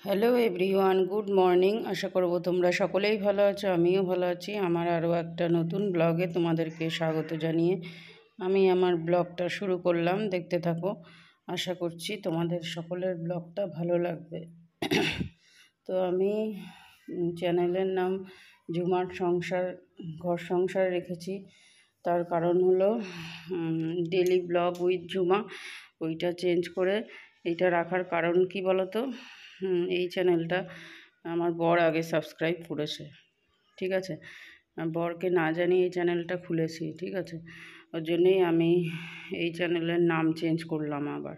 Hello everyone, good morning. আশা করব তোমরা সকলেই ভালো আছো, আমিও ভালো আছি। আমার আরও একটা নতুন ব্লগে তোমাদেরকে স্বাগত জানিয়ে আমি আমার ব্লগটা শুরু করলাম। দেখতে থাকো, আশা করছি তোমাদের সকলের ব্লগটা ভালো লাগবে। তো আমি চ্যানেলের নাম ঝুমার সংসার ঘর সংসার রেখেছি। তার কারণ হলো ডেলি ব্লগ উইথ ঝুমা, ওইটা চেঞ্জ করে এইটা রাখার কারণ কি বলো তো? এই চ্যানেলটা আমার বর আগে সাবস্ক্রাইব করেছে, ঠিক আছে? বরকে না জানিয়ে এই চ্যানেলটা খুলেছি, ঠিক আছে? ওর জন্যেই আমি এই চ্যানেলের নাম চেঞ্জ করলাম। আবার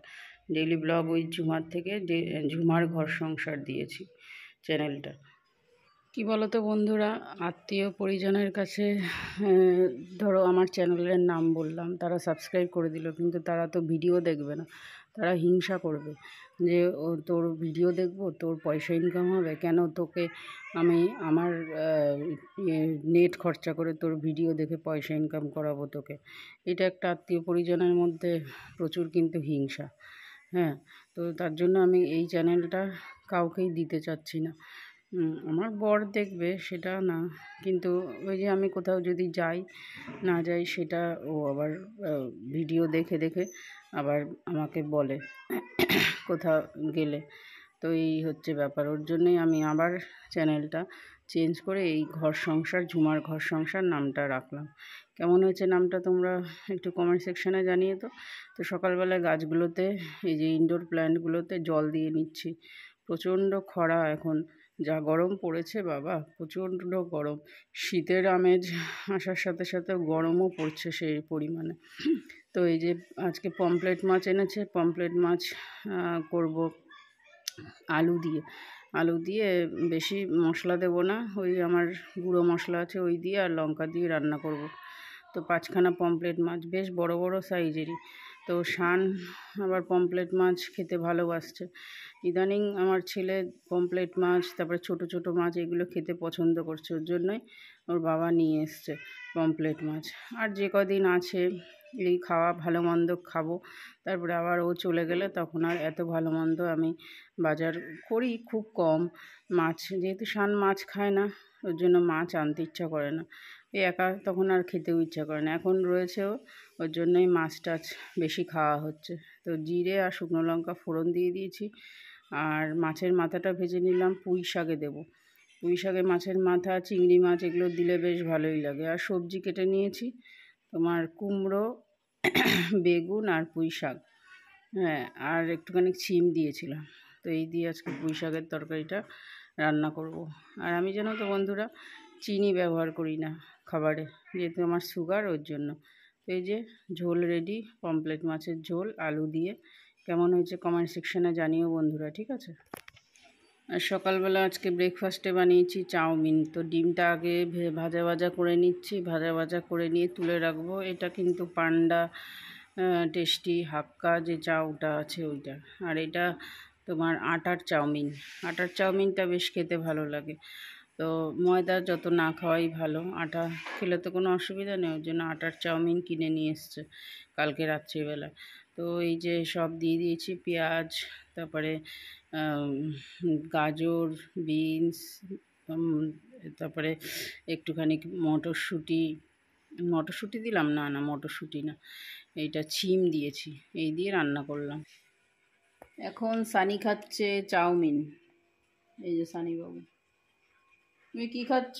ডেইলি ব্লগ উইথ ঝুমার থেকে ঝুমার ঘর সংসার দিয়েছি চ্যানেলটা। কি বলো তো বন্ধুরা, আত্মীয় পরিজনের কাছে ধরো আমার চ্যানেলের নাম বললাম, তারা সাবস্ক্রাইব করে দিল, কিন্তু তারা তো ভিডিও দেখবে না, তারা হিংসা করবে যে ও তোর ভিডিও দেখবো, তোর পয়সা ইনকাম হবে কেন, তোকে আমি আমার নেট খরচা করে তোর ভিডিও দেখে পয়সা ইনকাম করাবো তোকে। এটা একটা আত্মীয় পরিজনের মধ্যে প্রচুর কিন্তু হিংসা। হ্যাঁ, তো তার জন্য আমি এই চ্যানেলটা কাউকেই দিতে চাচ্ছি না। আমার বর দেখবে সেটা না, কিন্তু ওই যে আমি কোথাও যদি যাই না যাই সেটা ও আবার ভিডিও দেখে দেখে আবার আমাকে বলে কোথাও গেলে। তো এই হচ্ছে ব্যাপার, ওর জন্যই আমি আবার চ্যানেলটা চেঞ্জ করে এই ঘর সংসার ঝুমার ঘর সংসার নামটা রাখলাম। কেমন হয়েছে নামটা তোমরা একটু কমেন্ট সেকশানে জানিয়ে তো। তো সকালবেলায় গাছগুলোতে, এই যে ইনডোর প্ল্যান্টগুলোতে জল দিয়ে নিচ্ছি। প্রচণ্ড খরা এখন, যা গরম পড়েছে বাবা, প্রচণ্ড গরম। শীতের আমেজ আসার সাথে সাথে গরমও পড়ছে সেই পরিমাণে। তো এই যে আজকে পমফ্রেট মাছ এনেছে, পমফ্রেট মাছ করব আলু দিয়ে বেশি মশলা দেব না, ওই আমার গুঁড়ো মশলা আছে ওই দিয়ে আর লঙ্কা দিয়ে রান্না করব। তো 5খানা পমফ্রেট মাছ, বেশ বড় বড় সাইজেরই। তো শান আবার পমফ্রেট মাছ খেতে ভালোবাসছে ইদানিং। আমার ছেলে পমফ্রেট মাছ, তারপরে ছোট ছোট মাছ, এগুলো খেতে পছন্দ করছে, ওর জন্যই ওর বাবা নিয়ে এসছে পমফ্রেট মাছ। আর যে কদিন আছে এই খাওয়া, ভালো মন্দ খাবো, তারপরে আবার ও চলে গেলে তখন আর এত ভালো মন্দ আমি বাজার করি খুব কম। মাছ যেহেতু শান মাছ খায় না, ওর জন্য মাছ আনতে ইচ্ছা করে না। এই একা তখন আর খেতেও ইচ্ছা করে না, এখন রয়েছেও, ওর জন্যই মাছ টাছ বেশি খাওয়া হচ্ছে। তো জিরে আর শুকনো লঙ্কা ফোড়ন দিয়ে দিয়েছি, আর মাছের মাথাটা ভেজে নিলাম, পুঁই শাকে দেবো। পুঁই শাকে মাছের মাথা, চিংড়ি মাছ এগুলো দিলে বেশ ভালোই লাগে। আর সবজি কেটে নিয়েছি, তোমার কুমড়ো, বেগুন আর পুঁই শাক, হ্যাঁ, আর একটুখানি শিম দিয়েছিলাম। তো এই দিয়ে আজকে পুঁই শাকের তরকারিটা রান্না করব। আর আমি জানো তো বন্ধুরা, চিনি ব্যবহার করি না খাবারে, যেহেতু আমার সুগার, ওর জন্য। তো এই যে ঝোল রেডি, পমফ্রেট মাছের ঝোল আলু দিয়ে। কেমন হয়েছে কমেন্ট সেকশানে জানিও বন্ধুরা, ঠিক আছে? আর সকালবেলা আজকে ব্রেকফাস্টে বানিয়েছি চাউমিন। তো ডিমটা আগে ভাজা করে নিচ্ছি, ভাজা করে নিয়ে তুলে রাখবো। এটা কিন্তু পান্ডা টেস্টি হাক্কা যে চাউটা আছে ওইটা। আর এটা তোমার আটার চাউমিনটা বেশ খেতে ভালো লাগে। তো ময়দা যত না খাওয়াই ভালো, আটা খেলে তো কোনো অসুবিধা নেই, ওই জন্য আটার চাউমিন কিনে নিয়ে এসছে কালকে রাত্রিবেলা। তো এই যে সব দিয়ে দিয়েছি, পেঁয়াজ, তারপরে গাজর, বিনস, তারপরে একটুখানি মটরশুঁটি দিলাম, না মটরশুঁটি না, এইটা শিম দিয়েছি, এই দিয়ে রান্না করলাম। এখন সানি খাচ্ছে চাউমিন। এই যে সানি বাবু, তুমি কি খাচ্ছ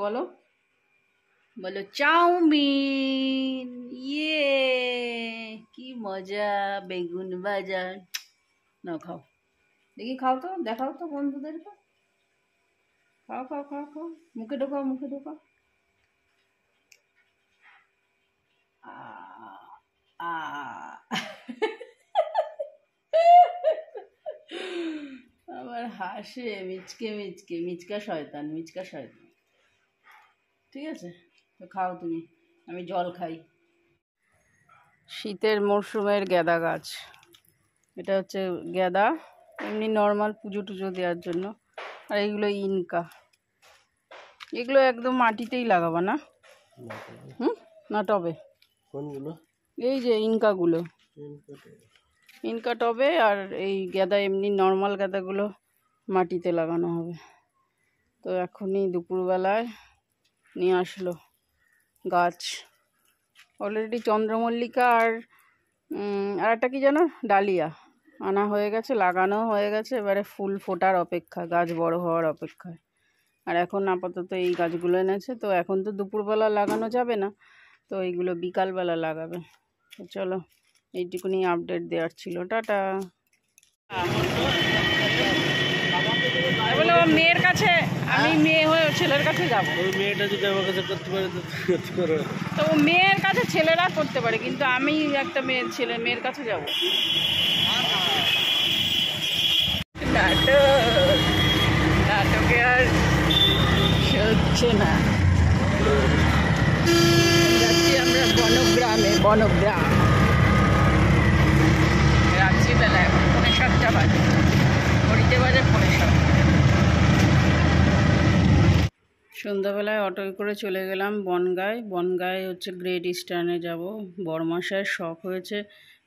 বলো বলো? চাউমিন। ইয়ে, কি মজা, বেগুন ভাজা। না খাও, দেখি খাও তো, দেখাও তো বন্ধুদেরকে। খাও, মুখে ঢোকাও। আ আবার হাসে মিচকা শয়তান। ঠিক আছে, তো খাও তুমি, আমি জল খাই। শীতের মরশুমের গ্যাদা গাছ, এটা হচ্ছে গ্যাদা, এমনি নর্মাল পুজো টুজো দেওয়ার জন্য। আর এইগুলো ইনকা, এগুলো একদম মাটিতেই লাগাবা না? না টবে? কোনগুলো? এই যে ইনকাগুলো। ইনকাট হবে, আর এই গাঁদা এমনি নর্মাল গাঁদাগুলো মাটিতে লাগানো হবে। তো এখনই দুপুরবেলায় নিয়ে আসলো গাছ। অলরেডি চন্দ্রমল্লিকা আর একটা কি যেন ডালিয়া আনা হয়ে গেছে, লাগানো হয়ে গেছে, এবারে ফুল ফোটার অপেক্ষা, গাছ বড় হওয়ার অপেক্ষায়। আর এখন আপাতত এই গাছগুলো এনেছে, তো এখন তো দুপুরবেলা লাগানো যাবে না, তো এইগুলো বিকালবেলা লাগাবে। তো চলো, এইটুকুনি আপডেট দেওয়ার ছিল। টাটা। বলে ও মেয়ের কাছে, আমি মেয়ে হয়ে ছেলের কাছে যাবো। ওই মেয়েটা যদি আমার কাছে করতে পারে তো করতে পারো। তো ও মেয়ের কাছে ছেলেরা করতে পারে, কিন্তু আমি একটা মেয়ের কাছে যাবো। নাটকে আর হচ্ছে না। যাচ্ছি আমরা বনগ্রাম। রাত্রিবেলা এখন 7:30 বাজে, ঘড়িতে বাজে 7:30। সন্ধ্যাবেলায় অটোয় করে চলে গেলাম বনগাঁয় হচ্ছে গ্রেট ইস্টার্নে যাব। বড়মশায়ের শখ হয়েছে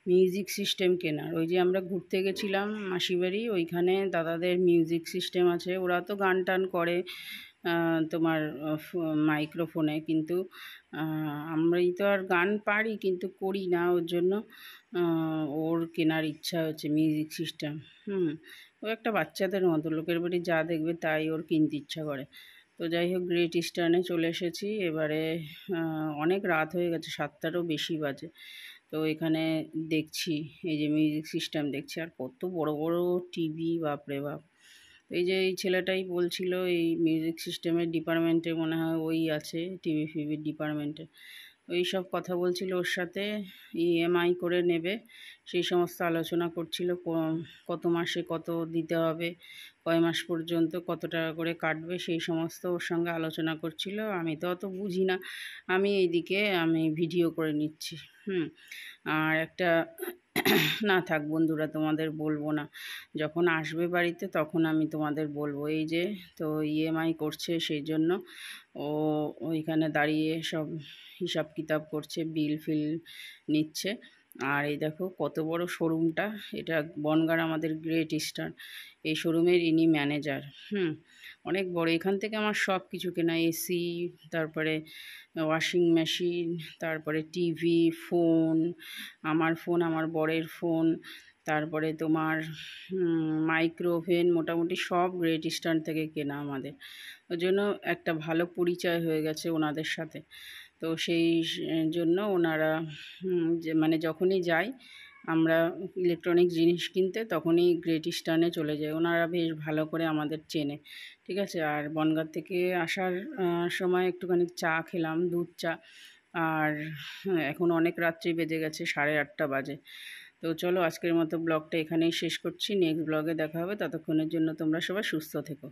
মিউজিক সিস্টেম কেনার। ওই যে আমরা ঘুরতে গেছিলাম মাসিবাড়ি, ওইখানে দাদাদের মিউজিক সিস্টেম আছে। ওরা তো গান টান করে তোমার মাইক্রোফোনে, কিন্তু আমরাই তো আর গান পারি কিন্তু করি না। ওর জন্য ওর কেনার ইচ্ছা হচ্ছে মিউজিক সিস্টেম। ও একটা বাচ্চাদের মতো, লোকের বাড়ি যা দেখবে তাই ওর কিনতে ইচ্ছা করে। তো যাই হোক, গ্রেট ইস্টার্নে চলে এসেছি। এবারে অনেক রাত হয়ে গেছে, 7টারও বেশি বাজে। তো এখানে দেখছি, এই যে মিউজিক সিস্টেম দেখছি, আর কত বড় বড় টিভি, বাপরে বাপ। এই যে এই ছেলেটাই বলছিল এই মিউজিক সিস্টেমের ডিপার্টমেন্টে মনে হয় ওই আছে, টিভি ফিভির ডিপার্টমেন্টে। ওই সব কথা বলছিল ওর সাথে, ইএমআই করে নেবে সেই সমস্ত আলোচনা করছিল। কত মাসে কত দিতে হবে, কয় মাস পর্যন্ত কত টাকা করে কাটবে, সেই সমস্ত ওর সঙ্গে আলোচনা করছিল। আমি তো অত বুঝি না, আমি এইদিকে ভিডিও করে নিচ্ছি। আর একটা না থাক বন্ধুরা, তোমাদের বলবো না, যখন আসবে বাড়িতে তখন আমি তোমাদের বলবো। এই যে তো ইএমআই করছে, সেই জন্য ও ওইখানে দাঁড়িয়ে সব হিসাব কিতাব করছে, বিল ফিল নিচ্ছে। আর এই দেখো কত বড় শোরুমটা, এটা বনগাঁর আমাদের গ্রেট ইস্টার্ন, এই শোরুমের ইনি ম্যানেজার। অনেক বড়। এখান থেকে আমার সব কিছু কেনা, এসি, তারপরে ওয়াশিং মেশিন, তারপরে টিভি, ফোন, আমার বরের ফোন, তারপরে তোমার মাইক্রোওভেন, মোটামুটি সব গ্রেট ইস্টার্ন থেকে কেনা আমাদের। ওই জন্য একটা ভালো পরিচয় হয়ে গেছে ওনাদের সাথে। তো সেই জন্য ওনারা মানে যখনই যাই আমরা ইলেকট্রনিক জিনিস কিনতে, তখনই গ্রেট ইস্টার্নে চলে যাই। ওনারা বেশ ভালো করে আমাদের চেনে, ঠিক আছে। আর বনগাঁ থেকে আসার সময় একটুখানি চা খেলাম, দুধ চা। আর এখন অনেক রাত্রি বেজে গেছে, 8:30 বাজে। তো চলো, আজকের মতো ব্লগটা এখানেই শেষ করছি। নেক্সট ব্লগে দেখা হবে, ততক্ষণের জন্য তোমরা সবাই সুস্থ থেকো।